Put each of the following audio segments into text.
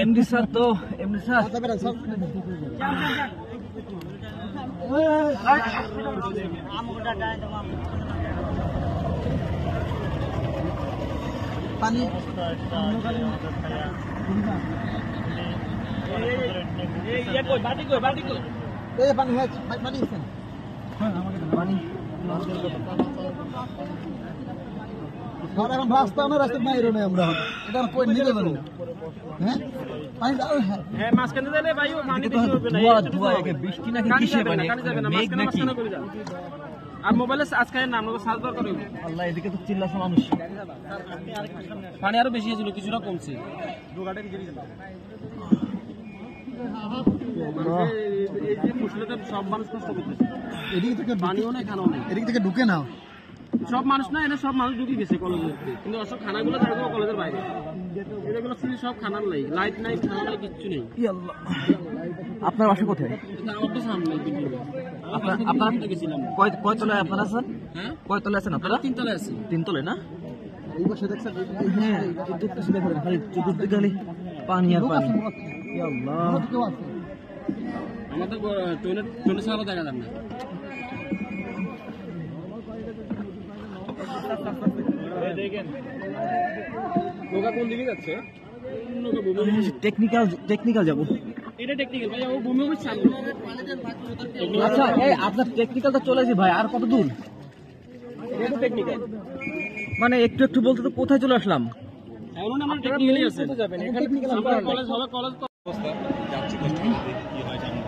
MD sir তো MD sir পানি পানি পানি এখন রাস্তা না রাস্তা বাইরে নেই আমরা এটা নিতে পারবো হ্যাঁ পানি হ্যাঁ মাঝখানে দিলে ভাই পানি বেশি হবে না ধোয়া একে বৃষ্টি নাকি কিসে পানি মেঘ নাকি আর মোবাইলে আজকে নাম লোক সার্চ বার করে আল্লাহ এদিকে তো চিল্লাছে মানুষ পানি আরো বেশি ছিল কিছুটা কমছে এই যে মুসলিমদের সব মানুষ কষ্ট করতেছে এদিক থেকে পানিও নাই খানাও নেই এদিক থেকে ঢুকে নাও সব মানুষ না এনে সব মানুষ ঢুকে গেছে কলেজের মধ্যে কিন্তু সব খানাগুলো থাকবে কলেজের বাইরে এগুলো সব খানার নাই লাইট নাই খানা নাই কিচ্ছু নেই আপনার বাসা কোথায় আমার তো সামনে আপনার গেছিলাম কয় তলায় আপনারা আছেন হ্যাঁ কয় তলায় আছেন আপনারা তিনতলায় আছি তিনতলায় না এই বসে দেখছেন হ্যাঁ চতুর্দিকে দেখেন খালি চতুর্দিকে খালি পানি আর পানি আল্লাহ কেউ আছে আমাদের ট্রেনে ছাড়া দেখা যান না নৌকা কোন দিকে যাচ্ছে টেকনিক্যাল যাবো এটা টেকনিক্যাল ভাই ও ভূমি অফিস চালু আচ্ছা এই আপনার টেকনিক্যাল তো চলেছে ভাই আর কত দূর এটা টেকনিক্যাল মানে একটু একটু বলতে তো কোথায় চলে আসলাম এখন আমরা টেকনিক্যালি আছে এখানে কলেজ হবে কলেজ অবস্থা যাচ্ছি কষ্ট করে কি হয় জানি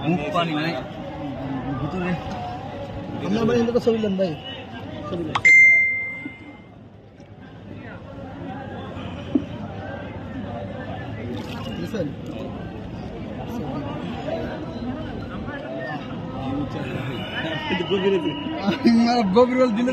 বুক পানি মানে ভিতরে আমরা মানে এদিকে ছবি নেন ভাই ছবি নেন লিসেন গভীর দিলে